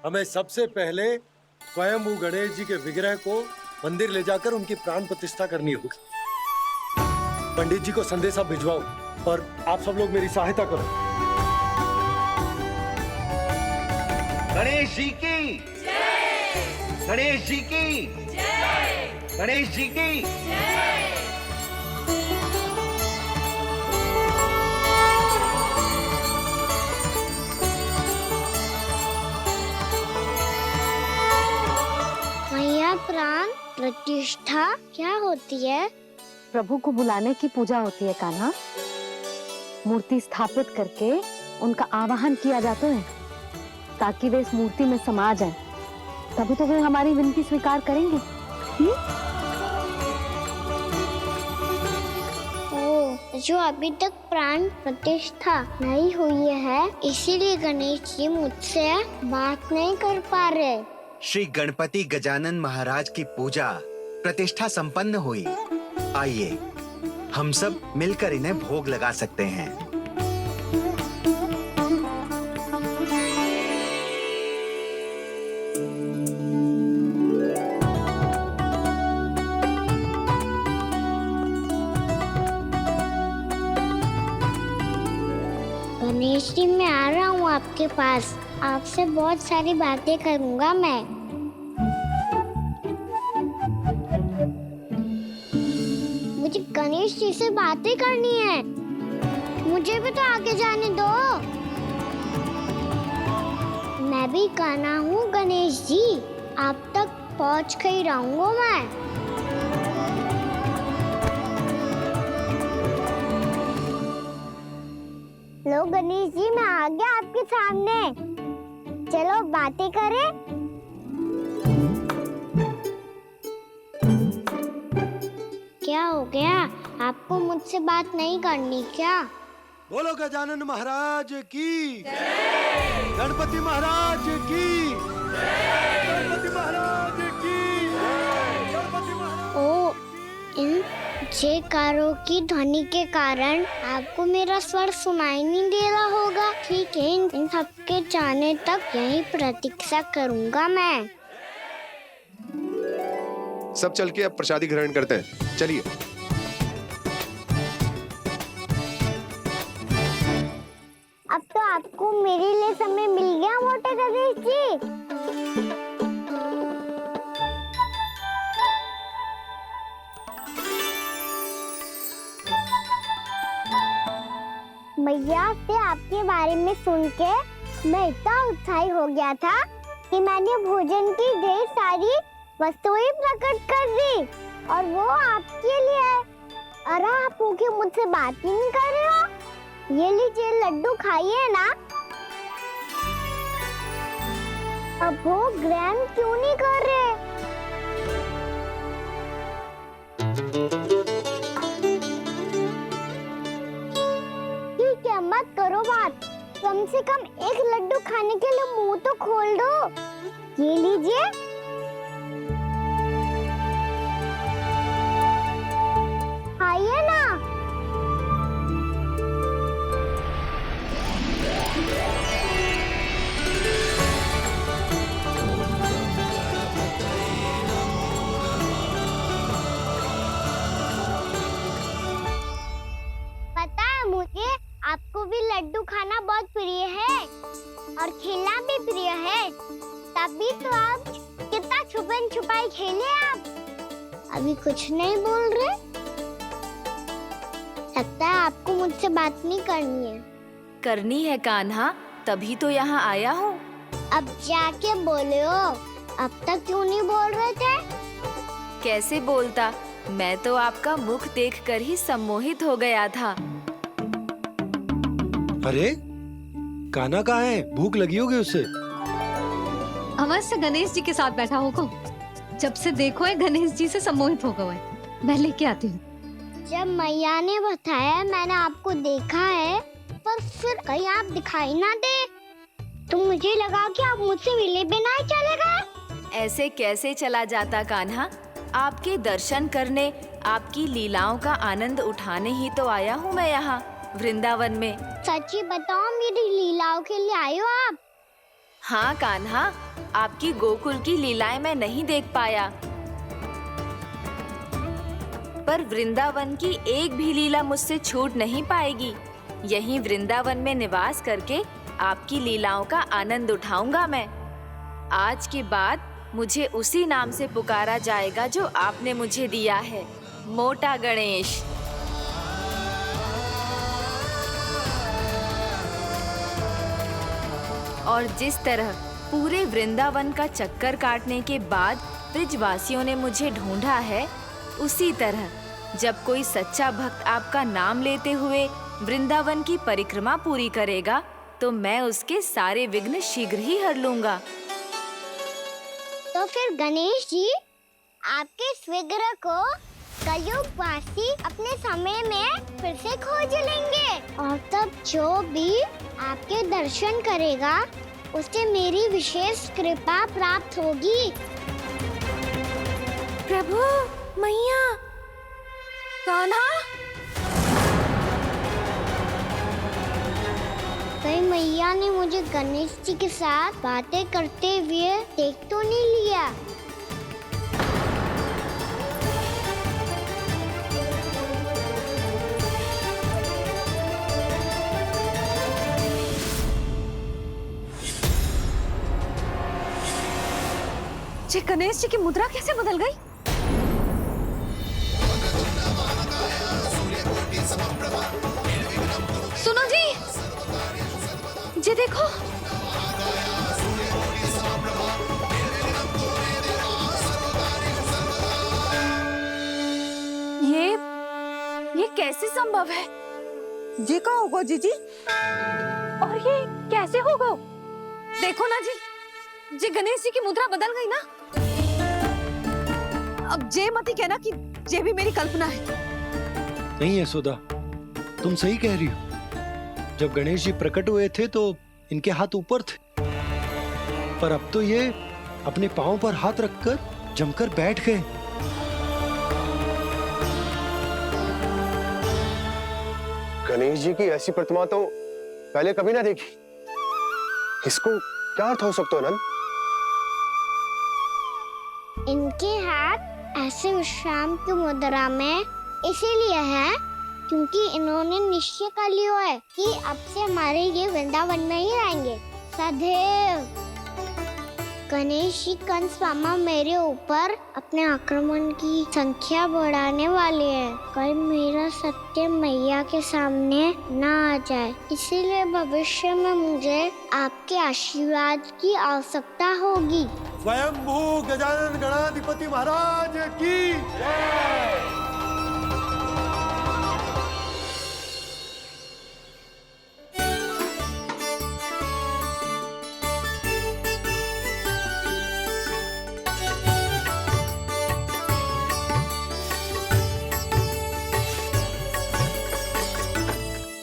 हमें सबसे पहले स्वयं गणेश जी के विग्रह को मंदिर ले जाकर उनकी प्राण प्रतिष्ठा करनी होगी। पंडित जी को संदेशा भिजवाओ और आप सब लोग मेरी सहायता करो। गणेश जी की जय, गणेश जी की जय, गणेश जी की जय। मैया, प्राण प्रतिष्ठा क्या होती है? प्रभु को बुलाने की पूजा होती है कान्हा। मूर्ति स्थापित करके उनका आवाहन किया जाता है ताकि वे इस मूर्ति में समा जाएं। तभी तो वे हमारी विनती स्वीकार करेंगे। जो अभी तक प्राण प्रतिष्ठा नहीं हुई है, इसीलिए गणेश जी मुझसे बात नहीं कर पा रहे। श्री गणपति गजानन महाराज की पूजा प्रतिष्ठा संपन्न हुई। आइए हम सब मिलकर इन्हें भोग लगा सकते हैं। गणेश जी, मैं आ रहा हूँ आपके पास, आपसे बहुत सारी बातें करूँगा मैं। मुझे गणेश जी से बातें करनी है, मुझे भी तो आगे जाने दो। मैं भी कान्हा हूँ गणेश जी, आप तक पहुँच कर ही रहूँगा मैं। लो गणेश जी, मैं आ गया आपके सामने, चलो बातें करें। क्या हो गया, आपको मुझसे बात नहीं करनी क्या? बोलो गजानन महाराज की जय, गणपति महाराज की जय, गणपति महाराज की जय, गणपति महाराज। ओ, इन जयकारों की ध्वनि के कारण आपको मेरा स्वर सुनाई नहीं दे रहा होगा। ठीक है, इन सबके जाने तक यही प्रतीक्षा करूंगा मैं। सब चल के अब प्रसादी ग्रहण करते हैं, चलिए। अब तो आपको मेरे लिए समय मिल गया मोटे गणेश जी। मैया से आपके बारे में सुन के मैं इतना उत्साही हो गया था कि मैंने भोजन की ढेर सारी वस्तुएं प्रकट कर दी, और वो आपके लिए। अरे आप भूखे मुझसे बात ही नहीं कर रहे हो। ये लीजिए लड्डू, खाइए ना। अब वो ग्रहण क्यों नहीं कर रहे? करो बात, कम से कम एक लड्डू खाने के लिए मुंह तो खोल दो। ये लीजिए। आइए ना। पता है मुझे, आपको भी लड्डू खाना बहुत प्रिय है और खेलना भी प्रिय है, तभी तो आप कितना छुपन छुपाई खेले। आप अभी कुछ नहीं बोल रहे, लगता है आपको मुझसे बात नहीं करनी है। करनी है कान्हा, तभी तो यहाँ आया हूँ। अब जाके बोले हो, अब तक क्यों नहीं बोल रहे थे? कैसे बोलता, मैं तो आपका मुख देखकर ही सम्मोहित हो गया था। अरे कान्हा कहाँ है? भूख लगी होगी उसे। अवश्य गणेश जी के साथ बैठा होगा। जब से देखो है गणेश जी से सम्मोहित हो गए। मैं लेके आती हूँ। जब मैया ने बताया मैंने आपको देखा है, पर फिर कहीं आप दिखाई ना दे, तो मुझे लगा कि आप मुझसे मिले बिना ही चले गए। ऐसे कैसे चला जाता कान्हा, आपके दर्शन करने, आपकी लीलाओं का आनंद उठाने ही तो आया हूँ मैं यहाँ वृंदावन में। सच्ची बताओ, मेरी लीलाओं के लिए आए हो आप? हाँ कान्हा, आपकी गोकुल की लीलाएं मैं नहीं देख पाया, पर वृंदावन की एक भी लीला मुझसे छूट नहीं पाएगी। यहीं वृंदावन में निवास करके आपकी लीलाओं का आनंद उठाऊंगा मैं। आज के बाद मुझे उसी नाम से पुकारा जाएगा जो आपने मुझे दिया है, मोटा गणेश। और जिस तरह पूरे वृंदावन का चक्कर काटने के बाद ब्रिजवासियों ने मुझे ढूंढा है, उसी तरह जब कोई सच्चा भक्त आपका नाम लेते हुए वृंदावन की परिक्रमा पूरी करेगा, तो मैं उसके सारे विघ्न शीघ्र ही हर लूंगा। तो फिर गणेश जी, आपके इस विग्रह को कलयुग वासी अपने समय में फिर से खोज लेंगे, और तब जो भी आपके दर्शन करेगा उसे मेरी विशेष कृपा प्राप्त होगी। प्रभु, मैया, कान्हा। कहीं मैया ने मुझे गणेश जी के साथ बातें करते हुए देख तो नहीं लिया? जी, गणेश जी की मुद्रा कैसे बदल गई? सुनो जी, जी देखो। ये कैसे संभव है? जी का होगा जीजी? और ये कैसे होगा? देखो ना जी, जी गणेश जी की मुद्रा बदल गई ना। अब जे मत ही कहना कि जे भी मेरी कल्पना है। नहीं यशोदा, तुम सही कह रही हो। जब गणेश जी प्रकट हुए थे तो इनके हाथ ऊपर थे, पर अब तो ये अपने पांव पर हाथ रखकर जमकर बैठ गए। गणेश जी की ऐसी प्रतिमा तो पहले कभी ना देखी। इसको क्या अर्थ हो सकता है नंद? इनके हाथ ऐसे विश्राम की मुद्रा में इसीलिए है क्योंकि इन्होंने निश्चय कर लिया है कि अब से हमारे ये वृंदावन में ही रहेंगे सदैव। गणेश जी कंस मामा मेरे ऊपर अपने आक्रमण की संख्या बढ़ाने वाले हैं, कहीं मेरा सत्य मैया के सामने ना आ जाए। इसीलिए भविष्य में मुझे आपके आशीर्वाद की आवश्यकता होगी। स्वयंभू गजानन गणाधिपति महाराज की जय।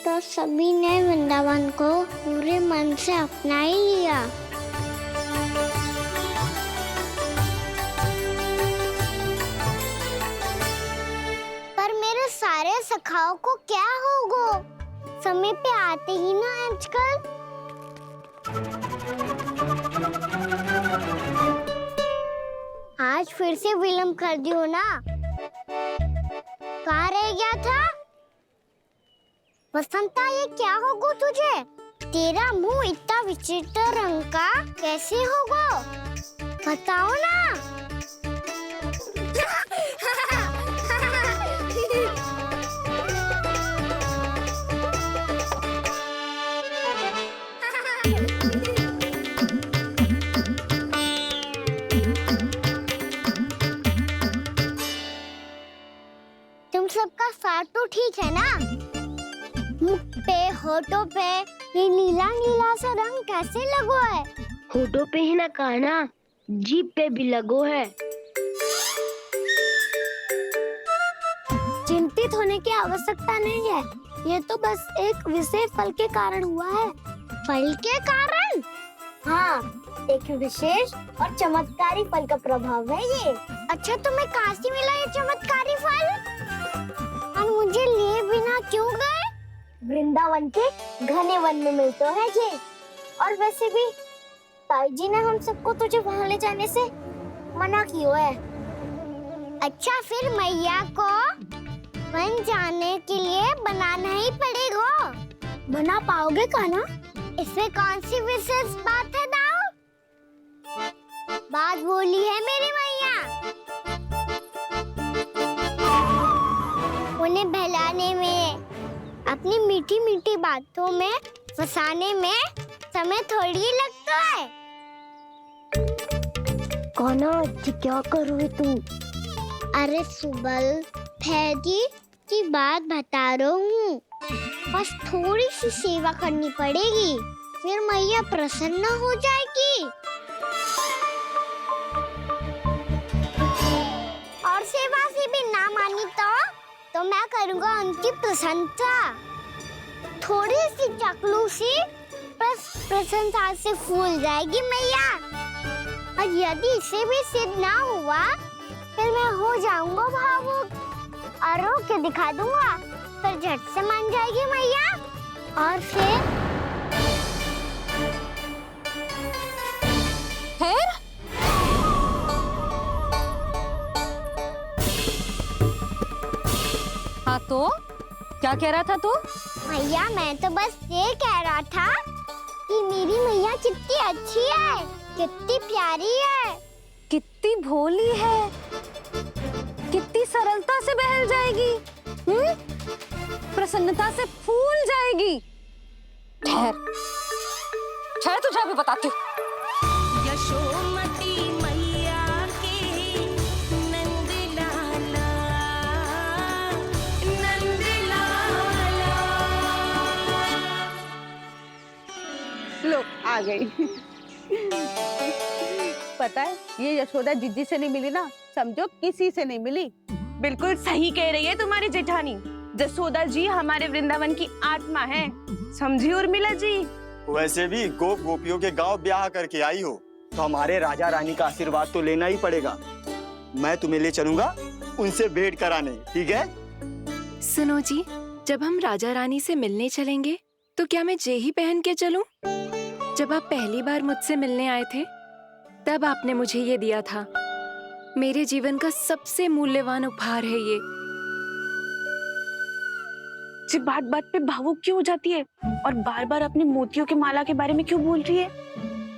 तो सभी ने वृंदावन मन को पूरे मन से अपना ही लिया। पर मेरे सारे सखाओं को क्या होगा? समय पे आते ही ना आजकल। आज फिर से विलम्ब कर दियो ना। कहाँ रह गया था? वसंता, ये क्या होगा तुझे? तेरा मुंह इतना विचित्र रंग का कैसे होगा? बताओ ना। तुम सबका साथ तो ठीक है ना? मुख पे, होठों पे ये नीला नीला सा रंग कैसे लगो है? होठों पे ही ना काना, जीभ पे भी लगो है। चिंतित होने की आवश्यकता नहीं है। ये तो बस एक विशेष फल के कारण हुआ है। फल के कारण? हाँ, एक विशेष और चमत्कारी फल का प्रभाव है ये। अच्छा, तुम्हें कहाँ से मिला ये चमत्कारी फल? और मुझे लिए बिना क्यों गए? वृंदावन के घने वन में मिलते है ये। और वैसे भी ताई जी ने हम सबको तुझे वहाँ ले जाने से मना किया है। अच्छा, फिर मैया को वन जाने के लिए बनाना ही पड़ेगा। बना पाओगे कान्हा? इसमें कौन सी विशेष बात है दाऊ? बात बोली है मेरी मैया। उन्हें बहलाने में, अपनी मीठी मीठी बातों में फंसाने में समय थोड़ी लगता है। कान्हा, क्या करोगे तुम? अरे सुबल, फैजी की बात बता रहा हूँ। बस थोड़ी सी सेवा करनी पड़ेगी, फिर मैया प्रसन्न हो जाएगी। और सेवा से भी ना मानी तो मैं करूँगा उनकी प्रशंसा। थोड़ी सी चाकलूसी प्रशंसा से फूल जाएगी मैया। और यदि इसे भी सिद्ध ना हुआ, फिर मैं हो जाऊंगा भावुक और रो के दिखा दूंगा। फिर झट से मान जाएगी मैया। और फिर हाँ, तो क्या कह रहा था तू? मैया, मैं तो बस ये कह रहा था कि मेरी मैया कितनी अच्छी है, कितनी प्यारी है, कितनी भोली है, कितनी सरलता से बहल जाएगी, प्रसन्नता से फूल जाएगी। ठहर तुझे अभी बताती हूँ। यशोमती मैया की नंद लाला, नंद लाला। लो, आ गई। पता है, ये यशोदा जिज्जी से नहीं मिली ना, समझो किसी से नहीं मिली। बिल्कुल सही कह रही है तुम्हारी जेठानी। जसोदा जी हमारे वृंदावन की आत्मा है, समझी उर्मिला जी? वैसे भी गोपियों के गांव ब्याह करके आई हो, तो हमारे राजा रानी का आशीर्वाद तो लेना ही पड़ेगा। मैं तुम्हें ले चलूंगा उनसे भेंट कराने, ठीक है? सुनो जी, जब हम राजा रानी से मिलने चलेंगे तो क्या मैं जे ही पहन के चलूं? जब आप पहली बार मुझसे मिलने आए थे, तब आपने मुझे ये दिया था। मेरे जीवन का सबसे मूल्यवान उपहार है ये। जी, बात बात पे भावुक क्यों हो जाती है और बार बार अपनी मोतियों के माला के बारे में क्यों बोल रही है?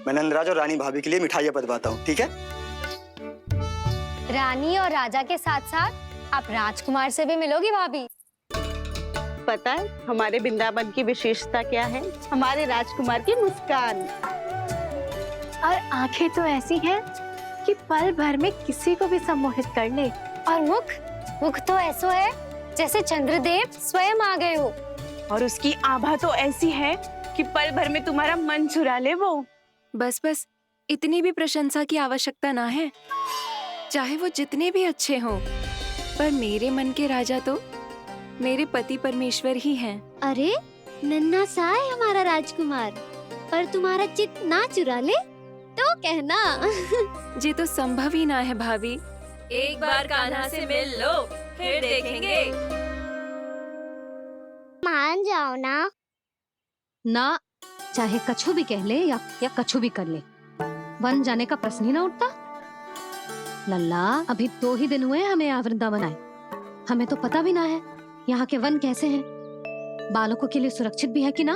मैं नंदराज और रानी भाभी के लिए मिठाइयाँ बंटवाता हूँ, ठीक है? रानी और राजा के साथ साथ आप राजकुमार से भी मिलोगी भाभी। पता है हमारे वृंदावन की विशेषता क्या है? हमारे राजकुमार की मुस्कान। और आंखें तो ऐसी हैं कि पल भर में किसी को भी सम्मोहित कर ले। और मुख तो ऐसा है जैसे चंद्रदेव स्वयं आ गए हो। और उसकी आभा तो ऐसी है कि पल भर में तुम्हारा मन चुरा ले वो। बस इतनी भी प्रशंसा की आवश्यकता ना है, चाहे वो जितने भी अच्छे हों, पर मेरे मन के राजा तो मेरे पति परमेश्वर ही हैं। अरे, नन्हा सा है हमारा राजकुमार, और तुम्हारा चित ना चुरा ले तो कहना। ये तो संभव ही ना है भाभी। एक बार कान्हा से मिल लो, फिर देखेंगे। मान जाओ ना। ना, चाहे कछु भी कह ले या कछु भी कर ले, वन जाने का प्रश्न ही ना उठता। लल्ला, अभी 2 ही दिन हुए हमें यहाँ वृंदावन आए, हमें तो पता भी ना है यहाँ के वन कैसे हैं, बालकों के लिए सुरक्षित भी है कि ना।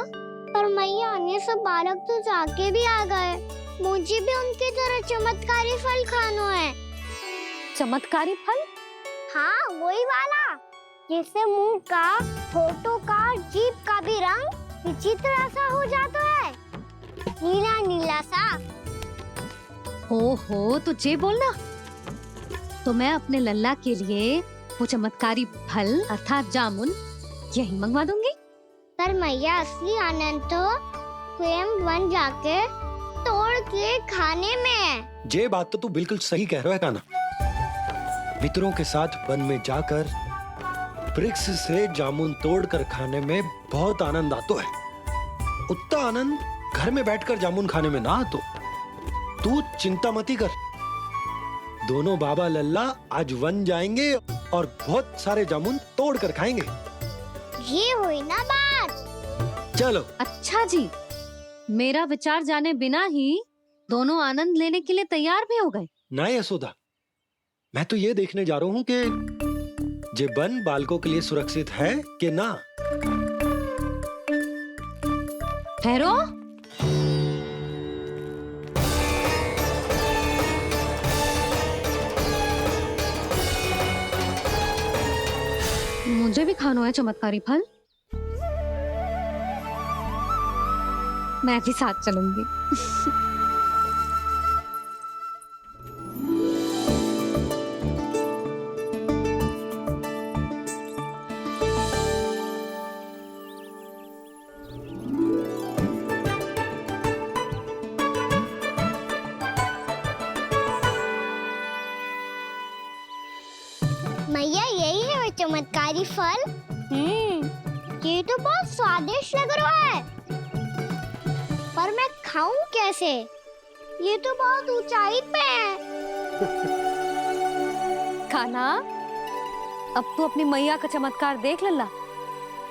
पर मैया, ये सब बालक तो जाके भी आ गए, मुझे भी उनकी तरह चमत्कारी फल खाना है। चमत्कारी फल? हाँ, वही वाला, जैसे मुंह का, होठों का, जीभ का भी रंग विचित्र सा हो जाता है, नीला नीला सा। ओहो, तो जे बोलना। तो मैं अपने लल्ला के लिए वो चमत्कारी फल अर्थात जामुन यही मंगवा दूंगी। पर मैया, असली आनंद तो स्वयं वन जाके तोड़ के खाने में है। ये बात तो तू बिल्कुल सही कह रहा है कान्हा। मित्रों के साथ वन में जाकर वृक्ष से जामुन तोड़कर खाने में बहुत आनंद आता है। उतना आनंद घर में बैठकर जामुन खाने में ना आतो। तू चिंता मती कर, दोनों बाबा लल्ला आज वन जाएंगे और बहुत सारे जामुन तोड़कर खाएंगे। ये हुई ना बात। चलो। अच्छा जी, मेरा विचार जाने बिना ही दोनों आनंद लेने के लिए तैयार भी हो गए। ना यशोदा, मैं तो ये देखने जा रहा हूँ कि ये वन बालकों के लिए सुरक्षित है कि ना। ठहरो। मुझे भी खाना है चमत्कारी फल, मैं भी साथ चलूंगी। मैया, यही है वो चमत्कारी फल। ये तो बहुत स्वादिष्ट लग रहा है, पर मैं खाऊं कैसे? ये तो बहुत ऊंचाई पे है। खाना, अब तू अपनी मैया का चमत्कार देख लल्ला।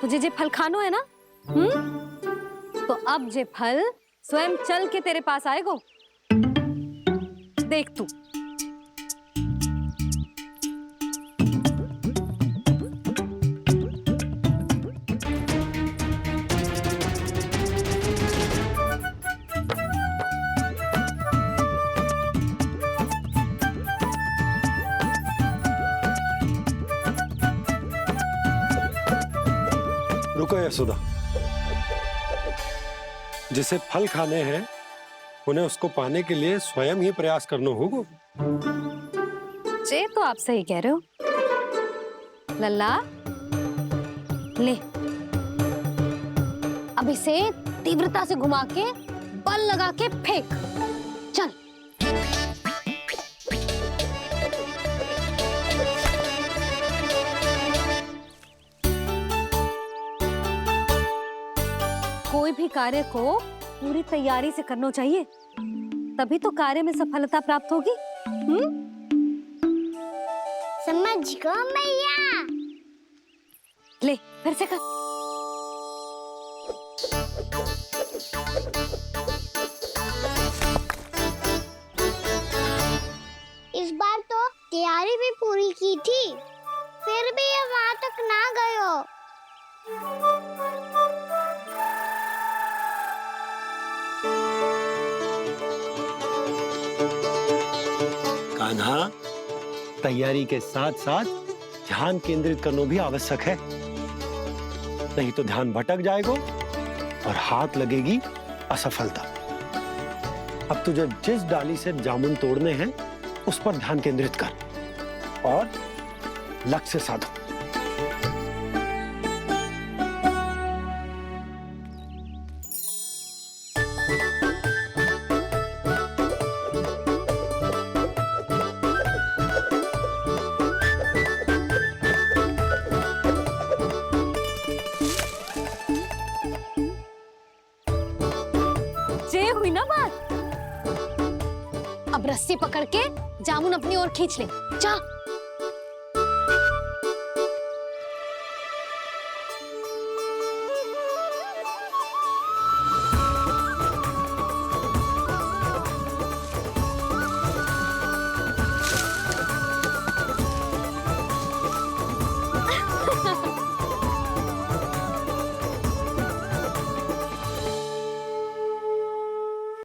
तुझे जे फल खानो है ना, तो अब जे फल स्वयं चल के तेरे पास आएगो। देख तू। रुको यशोदा, जिसे फल खाने हैं उन्हें उसको पाने के लिए स्वयं ही प्रयास करना होगा। जे तो आप सही कह रहे हो लल्ला। ले, अब इसे तीव्रता से घुमा के बल लगा के फेंक। चल। कोई भी कार्य को पूरी तैयारी से करना चाहिए, तभी तो कार्य में सफलता प्राप्त होगी। समझ गो मैया। ले, फिर से कर। इस बार तो तैयारी भी पूरी की थी, फिर भी ये वहां तक ना गयो। कान्हा, तैयारी के साथ साथ ध्यान केंद्रित करना भी आवश्यक है, नहीं तो ध्यान भटक जाएगा और हाथ लगेगी असफलता। अब तुझे जिस डाली से जामुन तोड़ने हैं उस पर ध्यान केंद्रित कर और लक्ष्य साधो। जे हुई ना बात। अब रस्सी पकड़ के जामुन अपनी ओर खींच ले। जा।